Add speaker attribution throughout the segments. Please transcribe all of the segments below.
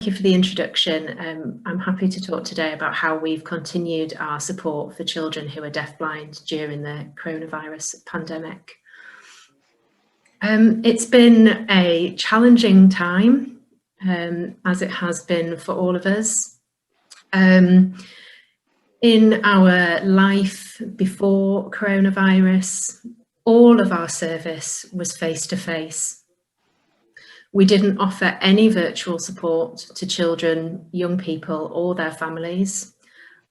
Speaker 1: Thank you for the introduction. I'm happy to talk today about how we've continued our support for children who are deafblind during the coronavirus pandemic. It's been a challenging time, as it has been for all of us. In our life before coronavirus, all of our service was face-to-face. We didn't offer any virtual support to children, young people or their families,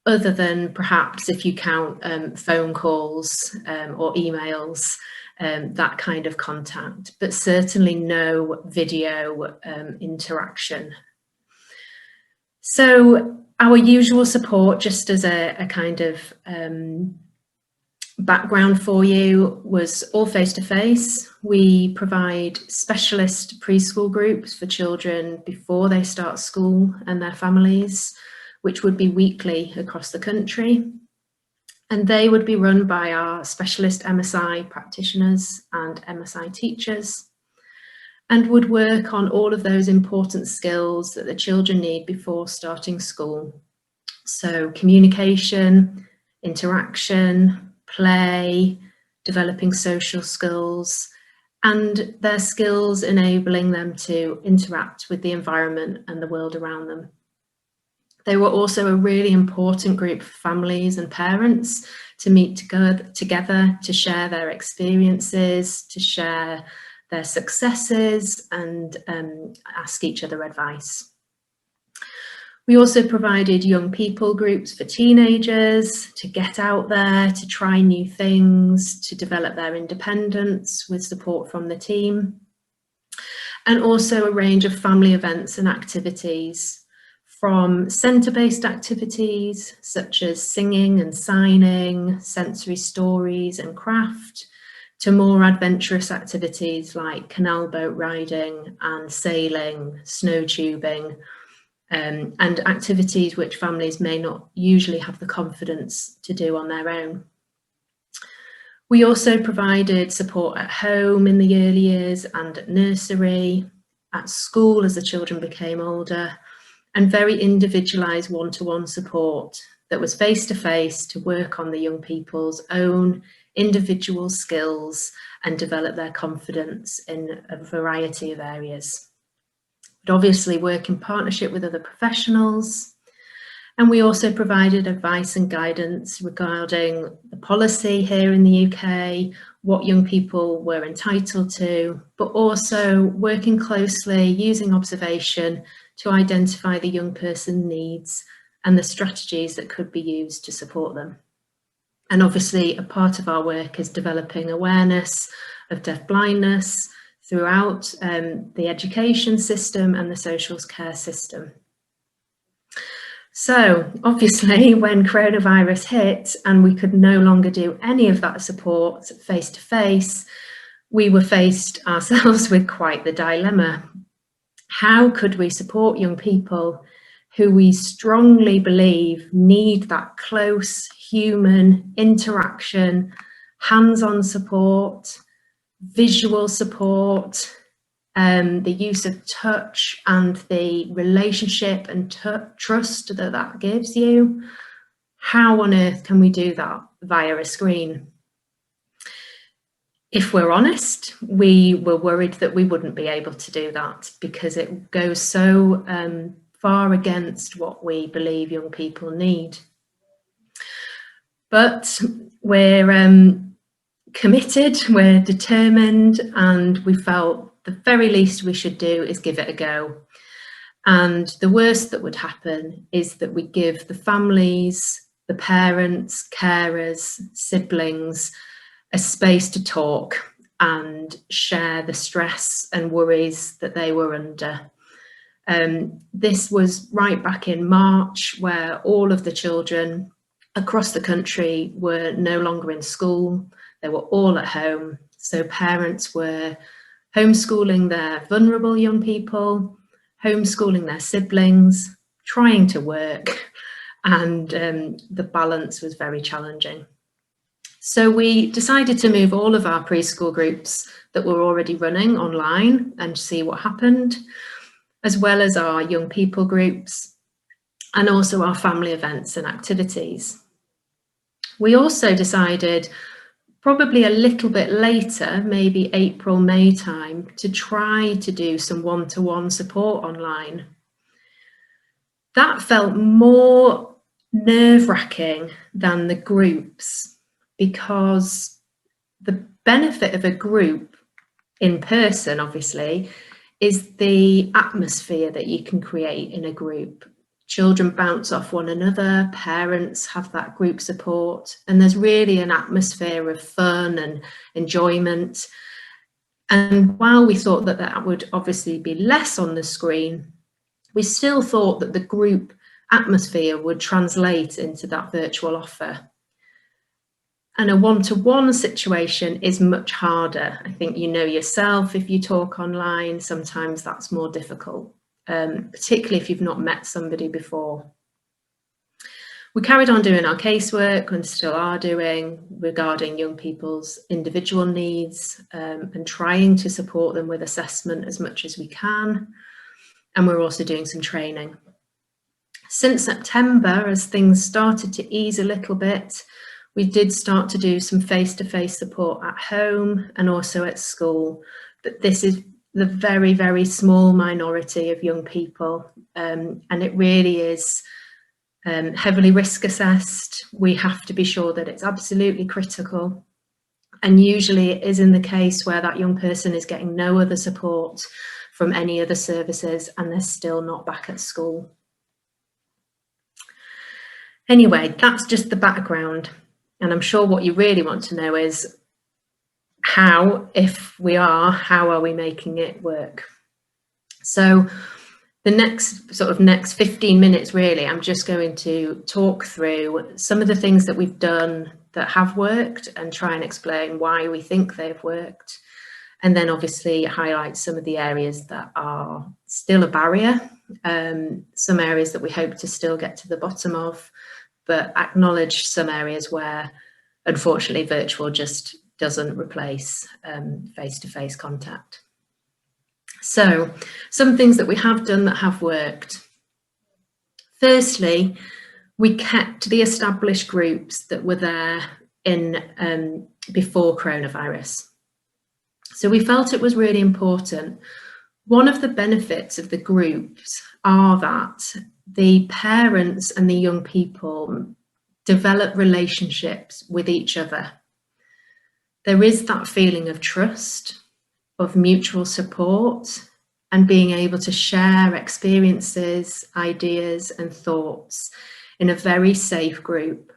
Speaker 1: other than perhaps if you count phone calls or emails, that kind of contact, but certainly no video interaction. So our usual support, just as a kind of background for you, was all face-to-face. We provide specialist preschool groups for children before they start school and their families, which would be weekly across the country. And they would be run by our specialist MSI practitioners and MSI teachers, and would work on all of those important skills that the children need before starting school. So communication, interaction, play, developing social skills, and their skills enabling them to interact with the environment and the world around them. They were also a really important group for families and parents to meet together to share their experiences, to share their successes, and ask each other advice. We also provided young people groups for teenagers to get out there, to try new things, to develop their independence with support from the team, and also a range of family events and activities, from centre-based activities such as singing and signing, sensory stories and craft, to more adventurous activities like canal boat riding and sailing, snow tubing, and activities which families may not usually have the confidence to do on their own. We also provided support at home in the early years and at nursery, at school as the children became older, and very individualised one-to-one support that was face-to-face to work on the young people's own individual skills and develop their confidence in a variety of areas. But obviously work in partnership with other professionals. And we also provided advice and guidance regarding the policy here in the UK, what young people were entitled to, but also working closely using observation to identify the young person's needs and the strategies that could be used to support them. And obviously a part of our work is developing awareness of deafblindness throughout the education system and the social care system. So obviously when coronavirus hit and we could no longer do any of that support face-to-face, we were faced ourselves with quite the dilemma. How could we support young people who we strongly believe need that close human interaction, hands-on support, visual support, the use of touch and the relationship and trust that that gives you? How on earth can we do that via a screen? If we're honest, we were worried that we wouldn't be able to do that because it goes so far against what we believe young people need. But we're committed, we're determined, and we felt the very least we should do is give it a go. And the worst that would happen is that we give the families, the parents, carers, siblings a space to talk and share the stress and worries that they were under. This was right back in March, where all of the children across the country were no longer in school. They were all at home. So parents were homeschooling their vulnerable young people, homeschooling their siblings, trying to work, and the balance was very challenging. So we decided to move all of our preschool groups that were already running online and see what happened. as well as our young people groups, and also our family events and activities. We also decided, probably a little bit later, maybe April, May time, to try to do some one-to-one support online. That felt more nerve-wracking than the groups, because the benefit of a group in person, obviously, is the atmosphere that you can create in a group. Children bounce off one another, parents have that group support, and there's really an atmosphere of fun and enjoyment. And while we thought that that would obviously be less on the screen, we still thought that the group atmosphere would translate into that virtual offer. And a one-to-one situation is much harder. I think you know yourself, if you talk online, sometimes that's more difficult, particularly if you've not met somebody before. We carried on doing our casework, and still are doing, regarding young people's individual needs, and trying to support them with assessment as much as we can. And we're also doing some training. Since September, as things started to ease a little bit, we did start to do some face-to-face support at home and also at school, but this is the very, very small minority of young people, and it really is heavily risk assessed. We have to be sure that it's absolutely critical, and usually it is in the case where that young person is getting no other support from any other services and they're still not back at school. Anyway, that's just the background. And I'm sure what you really want to know is how, if we are, how are we making it work? So the next 15 minutes, really, I'm just going to talk through some of the things that we've done that have worked and try and explain why we think they've worked. And then obviously highlight some of the areas that are still a barrier, some areas that we hope to still get to the bottom of, but acknowledge some areas where, unfortunately, virtual just doesn't replace face-to-face contact. So, some things that we have done that have worked. Firstly, we kept the established groups that were there in before coronavirus. So we felt it was really important. One of the benefits of the groups are that the parents and the young people develop relationships with each other. There is that feeling of trust, of mutual support, and being able to share experiences, ideas, and thoughts in a very safe group.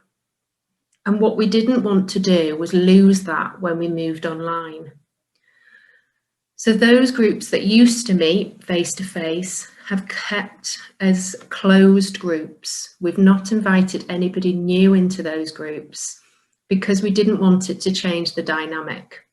Speaker 1: And what we didn't want to do was lose that when we moved online. So those groups that used to meet face-to-face have kept as closed groups. We've not invited anybody new into those groups because we didn't want it to change the dynamic.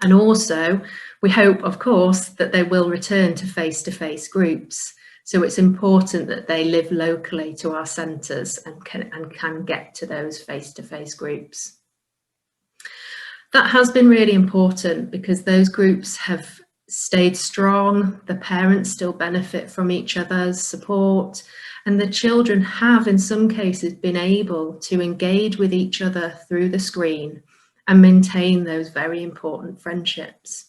Speaker 1: And also, we hope, of course, that they will return to face-to-face groups. So it's important that they live locally to our centres and can get to those face-to-face groups. That has been really important because those groups have stayed strong, the parents still benefit from each other's support, and the children have in some cases been able to engage with each other through the screen and maintain those very important friendships.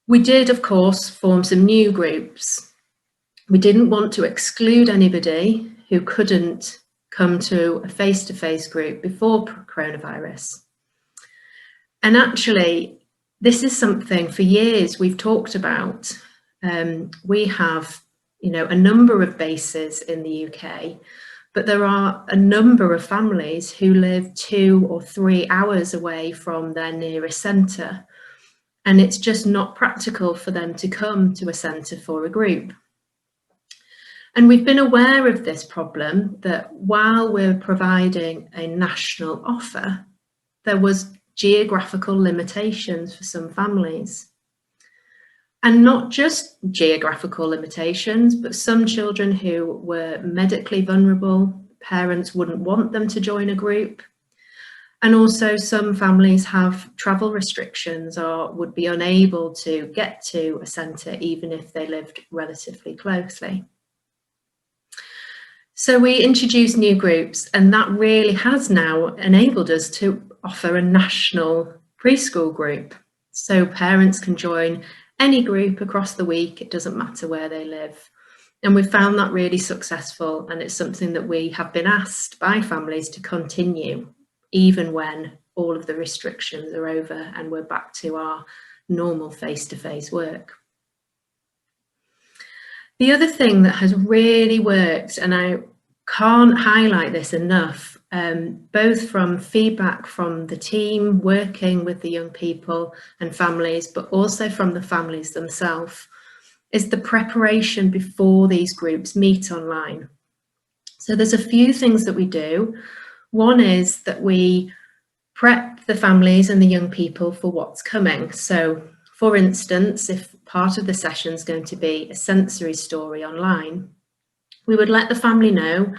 Speaker 1: We did, of course, form some new groups. We didn't want to exclude anybody who couldn't come to a face-to-face group before coronavirus. And actually, this is something for years we've talked about. We have, a number of bases in the UK, but there are a number of families who live 2 or 3 hours away from their nearest centre, and it's just not practical for them to come to a centre for a group. And we've been aware of this problem, that while we're providing a national offer, there was geographical limitations for some families. And not just geographical limitations, but some children who were medically vulnerable, parents wouldn't want them to join a group. And also some families have travel restrictions or would be unable to get to a centre even if they lived relatively closely. So we introduced new groups, and that really has now enabled us to offer a national preschool group. So parents can join any group across the week, it doesn't matter where they live. And we've found that really successful, and it's something that we have been asked by families to continue, even when all of the restrictions are over and we're back to our normal face-to-face work. The other thing that has really worked, and I can't highlight this enough, both from feedback from the team working with the young people and families, but also from the families themselves, is the preparation before these groups meet online. So there's a few things that we do. One is that we prep the families and the young people for what's coming. So for instance, if part of the session is going to be a sensory story online, we would let the family know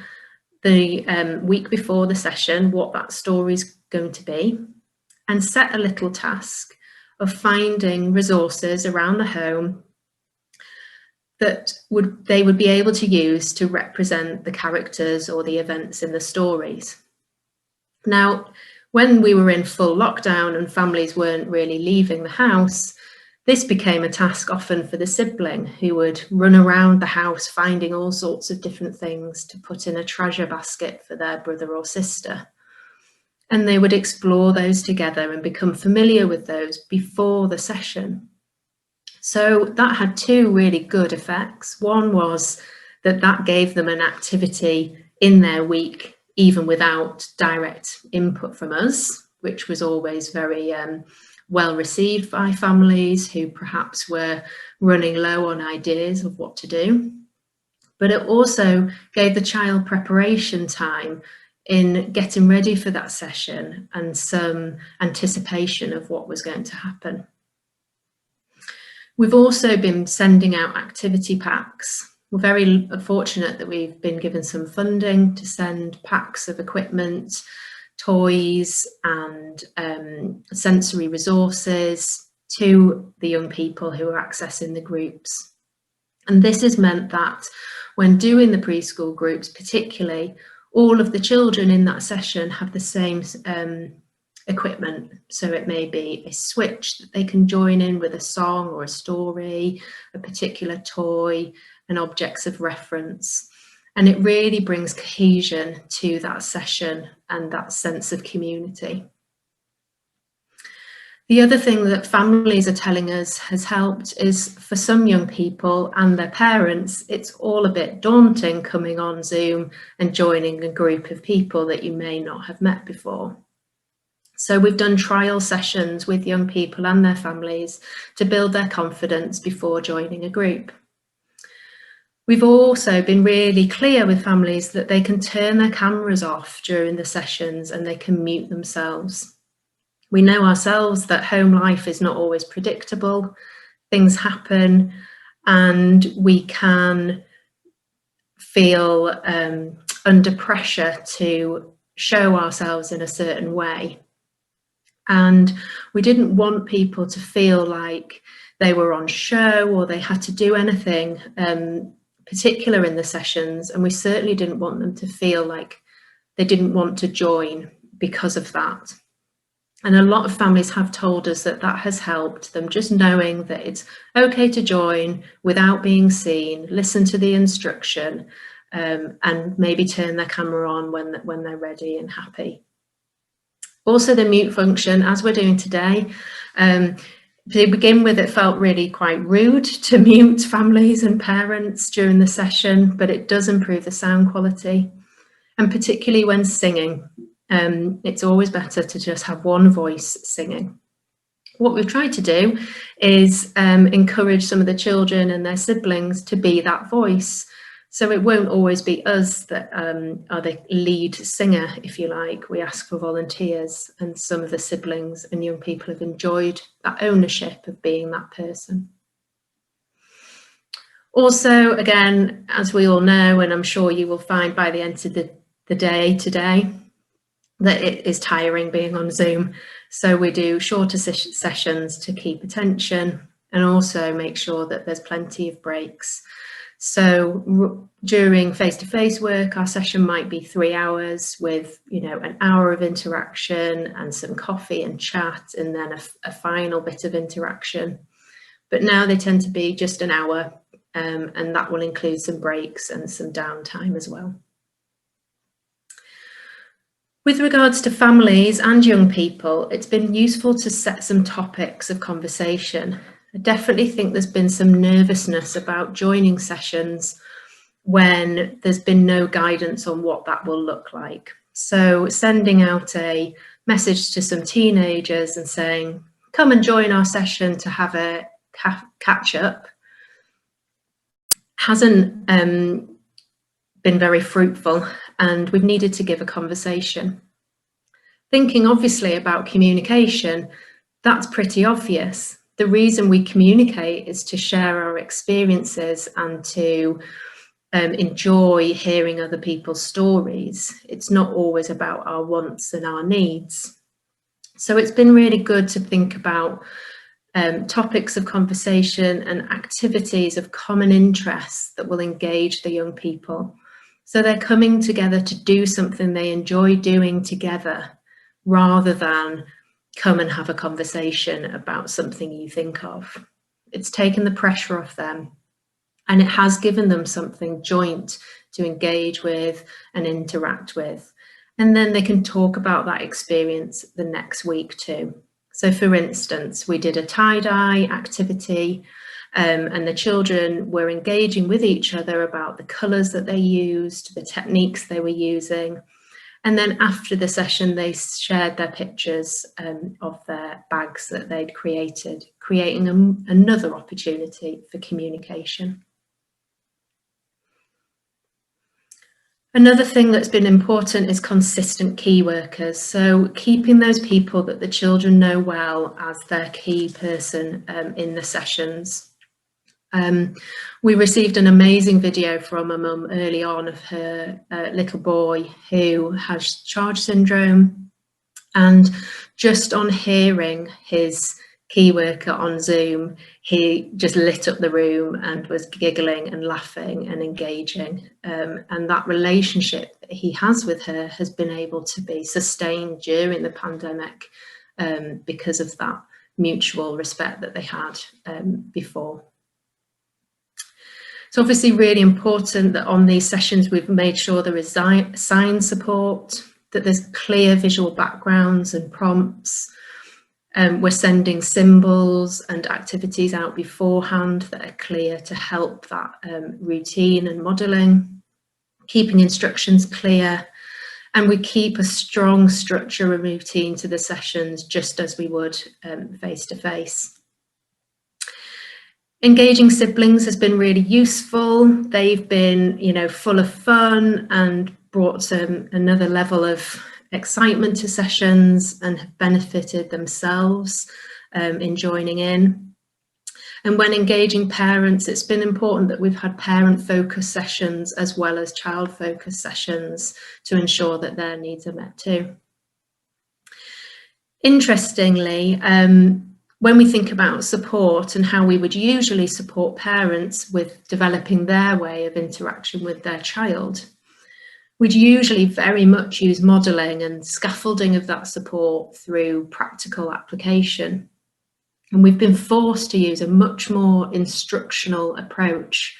Speaker 1: the week before the session what that story is going to be, and set a little task of finding resources around the home that they would be able to use to represent the characters or the events in the stories. Now, when we were in full lockdown and families weren't really leaving the house, this became a task often for the sibling, who would run around the house finding all sorts of different things to put in a treasure basket for their brother or sister. And they would explore those together and become familiar with those before the session. So that had two really good effects. One was that that gave them an activity in their week, even without direct input from us, which was always very well received by families who perhaps were running low on ideas of what to do. But it also gave the child preparation time in getting ready for that session and some anticipation of what was going to happen. We've also been sending out activity packs. We're very fortunate that we've been given some funding to send packs of equipment, toys and sensory resources to the young people who are accessing the groups. And this has meant that when doing the preschool groups particularly, all of the children in that session have the same equipment. So it may be a switch that they can join in with a song or a story, a particular toy, and objects of reference. And it really brings cohesion to that session and that sense of community. The other thing that families are telling us has helped is, for some young people and their parents, it's all a bit daunting coming on Zoom and joining a group of people that you may not have met before. So we've done trial sessions with young people and their families to build their confidence before joining a group. We've also been really clear with families that they can turn their cameras off during the sessions and they can mute themselves. We know ourselves that home life is not always predictable, things happen, and we can feel under pressure to show ourselves in a certain way. And we didn't want people to feel like they were on show or they had to do anything particular in the sessions, and we certainly didn't want them to feel like they didn't want to join because of that. And a lot of families have told us that that has helped them, just knowing that it's okay to join without being seen, listen to the instruction, and maybe turn their camera on when they're ready and happy. Also the mute function, as we're doing today, to begin with, it felt really quite rude to mute families and parents during the session, but it does improve the sound quality. And particularly when singing, it's always better to just have one voice singing. What we've tried to do is encourage some of the children and their siblings to be that voice. So it won't always be us that are the lead singer, if you like. We ask for volunteers, and some of the siblings and young people have enjoyed that ownership of being that person. Also, again, as we all know, and I'm sure you will find by the end of the day today, that it is tiring being on Zoom. So we do shorter sessions to keep attention and also make sure that there's plenty of breaks. So during face-to-face work, our session might be 3 hours with, an hour of interaction and some coffee and chat, and then a final bit of interaction. But now they tend to be just an hour, and that will include some breaks and some downtime as well. With regards to families and young people, it's been useful to set some topics of conversation. I definitely think there's been some nervousness about joining sessions when there's been no guidance on what that will look like. So sending out a message to some teenagers and saying, come and join our session to have a catch up hasn't been very fruitful, and we've needed to give a conversation. Thinking obviously about communication, that's pretty obvious. The reason we communicate is to share our experiences and to enjoy hearing other people's stories. It's not always about our wants and our needs. So it's been really good to think about topics of conversation and activities of common interest that will engage the young people. So they're coming together to do something they enjoy doing together, rather than come and have a conversation about something you think of. It's taken the pressure off them, and it has given them something joint to engage with and interact with. And then they can talk about that experience the next week too. So for instance, we did a tie-dye activity, and the children were engaging with each other about the colours that they used, the techniques they were using. And then after the session, they shared their pictures of their bags that they'd created, creating another opportunity for communication. Another thing that's been important is consistent key workers. So keeping those people that the children know well as their key person in the sessions. We received an amazing video from a mum early on of her little boy who has Charge syndrome, and just on hearing his key worker on Zoom, he just lit up the room and was giggling and laughing and engaging. And that relationship that he has with her has been able to be sustained during the pandemic because of that mutual respect that they had before. It's obviously really important that on these sessions we've made sure there is sign support, that there's clear visual backgrounds and prompts. We're sending symbols and activities out beforehand that are clear to help that routine and modelling, keeping instructions clear, and we keep a strong structure and routine to the sessions just as we would face-to-face. Engaging siblings has been really useful. They've been, full of fun and brought another level of excitement to sessions and have benefited themselves in joining in. And when engaging parents, it's been important that we've had parent-focused sessions as well as child-focused sessions to ensure that their needs are met too. Interestingly, when we think about support and how we would usually support parents with developing their way of interaction with their child, we'd usually very much use modelling and scaffolding of that support through practical application. And we've been forced to use a much more instructional approach,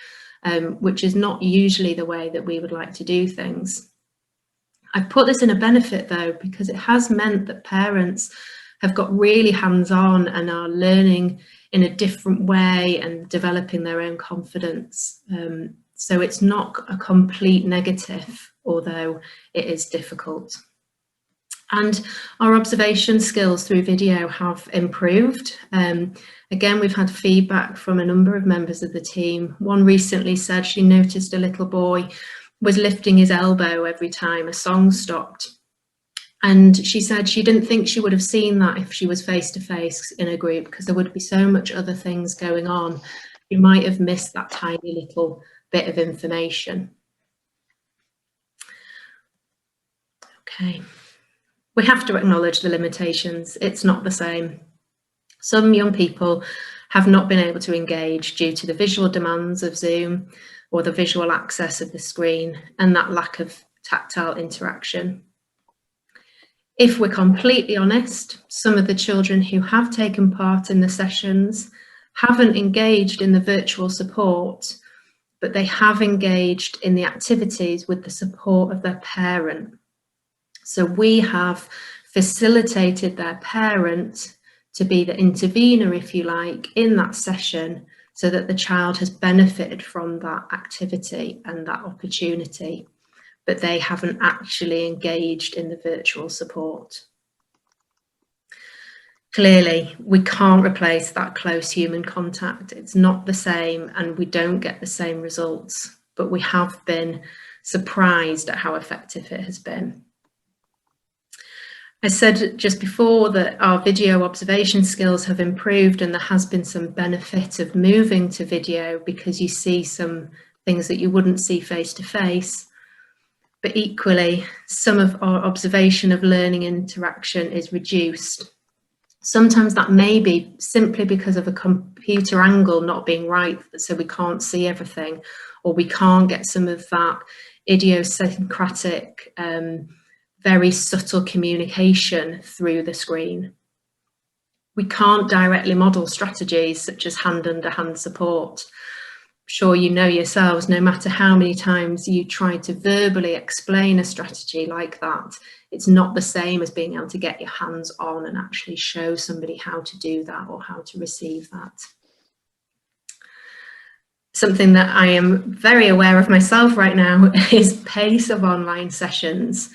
Speaker 1: which is not usually the way that we would like to do things. I've put this in a benefit though, because it has meant that parents have got really hands-on and are learning in a different way and developing their own confidence. So it's not a complete negative, although it is difficult. And our observation skills through video have improved. Again, we've had feedback from a number of members of the team. One recently said she noticed a little boy was lifting his elbow every time a song stopped. And she said she didn't think she would have seen that if she was face-to-face in a group, because there would be so much other things going on. You might have missed that tiny little bit of information. Okay. We have to acknowledge the limitations. It's not the same. Some young people have not been able to engage due to the visual demands of Zoom or the visual access of the screen and that lack of tactile interaction. If we're completely honest, some of the children who have taken part in the sessions haven't engaged in the virtual support, but they have engaged in the activities with the support of their parent. So we have facilitated their parent to be the intervener, if you like, in that session, so that the child has benefited from that activity and that opportunity, but they haven't actually engaged in the virtual support. Clearly, we can't replace that close human contact. It's not the same, and we don't get the same results, but we have been surprised at how effective it has been. I said just before that our video observation skills have improved, and there has been some benefit of moving to video because you see some things that you wouldn't see face to face. But equally, some of our observation of learning interaction is reduced. Sometimes that may be simply because of a computer angle not being right, so we can't see everything, or we can't get some of that idiosyncratic, very subtle communication through the screen. We can't directly model strategies such as hand-under-hand support. I'm sure you know yourselves, no matter how many times you try to verbally explain a strategy like that, it's not the same as being able to get your hands on and actually show somebody how to do that or how to receive that. Something that I am very aware of myself right now is pace of online sessions.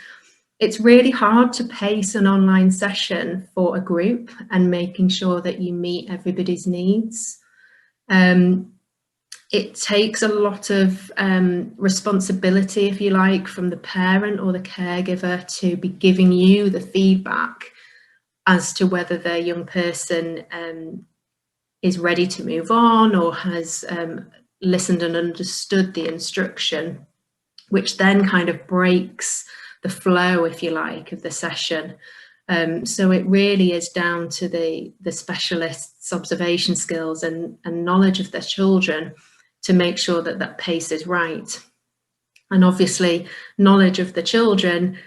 Speaker 1: It's really hard to pace an online session for a group and making sure that you meet everybody's needs. It takes a lot of responsibility, if you like, from the parent or the caregiver to be giving you the feedback as to whether their young person is ready to move on or has listened and understood the instruction, which then kind of breaks the flow, if you like, of the session. So it really is down to the specialist's observation skills and knowledge of their children to make sure that that pace is right. And obviously, knowledge of the children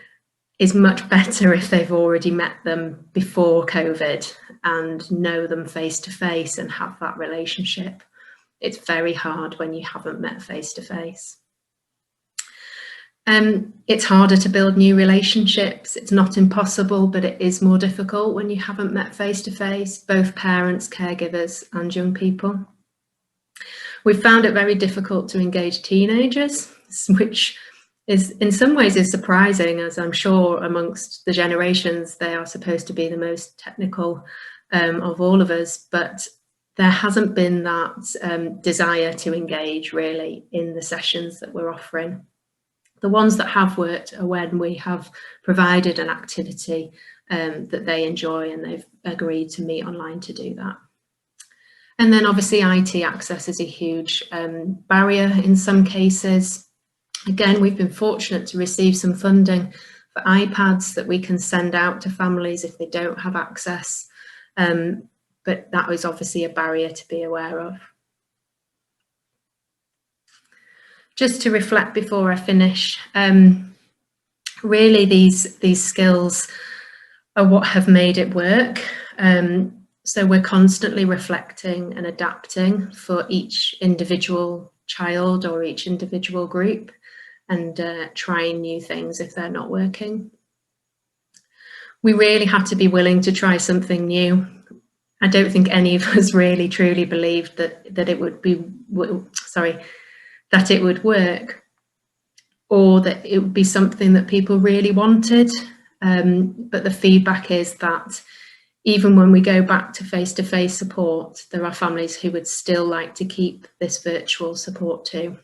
Speaker 1: is much better if they've already met them before COVID and know them face to face and have that relationship. It's very hard when you haven't met face to face. It's harder to build new relationships. It's not impossible, but it is more difficult when you haven't met face to face, both parents, caregivers, and young people. We've found it very difficult to engage teenagers, which is in some ways is surprising, as I'm sure amongst the generations they are supposed to be the most technical of all of us, but there hasn't been that desire to engage really in the sessions that we're offering. The ones that have worked are when we have provided an activity that they enjoy and they've agreed to meet online to do that. And then obviously IT access is a huge barrier in some cases. Again, we've been fortunate to receive some funding for iPads that we can send out to families if they don't have access, but that is obviously a barrier to be aware of. Just to reflect before I finish, really these skills are what have made it work. So we're constantly reflecting and adapting for each individual child or each individual group and trying new things if they're not working. We really had to be willing to try something new. I don't think any of us really truly believed that it would be, that it would work or that it would be something that people really wanted. But the feedback is that even when we go back to face-to-face support, there are families who would still like to keep this virtual support too.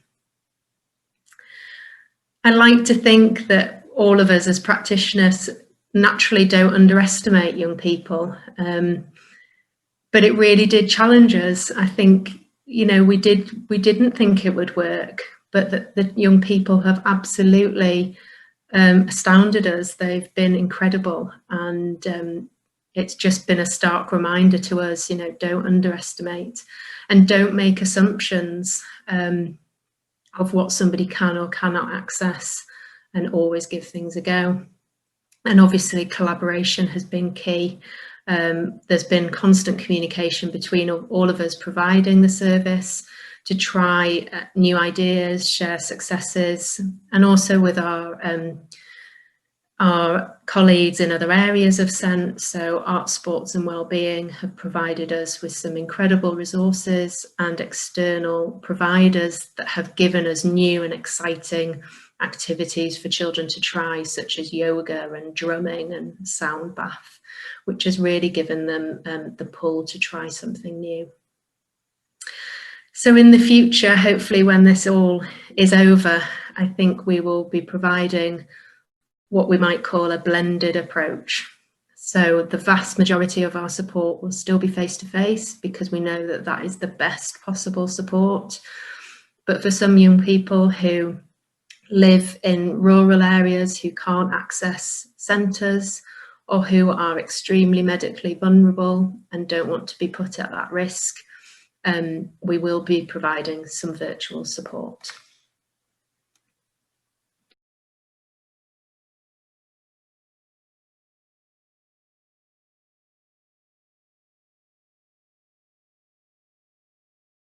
Speaker 1: I like to think that all of us as practitioners naturally don't underestimate young people, but it really did challenge us. I think, you know, we didn't think it would work, but the young people have absolutely astounded us. They've been incredible, and it's just been a stark reminder to us, don't underestimate and don't make assumptions of what somebody can or cannot access, and always give things a go. And obviously collaboration has been key. There's been constant communication between all of us providing the service to try new ideas, share successes, and also with our colleagues in other areas of SENT, so arts, sports and wellbeing, have provided us with some incredible resources and external providers that have given us new and exciting activities for children to try, such as yoga and drumming and sound bath, which has really given them the pull to try something new. So in the future, hopefully when this all is over, I think we will be providing what we might call a blended approach. So the vast majority of our support will still be face-to-face, because we know that that is the best possible support. But for some young people who live in rural areas, who can't access centres, or who are extremely medically vulnerable and don't want to be put at that risk, we will be providing some virtual support.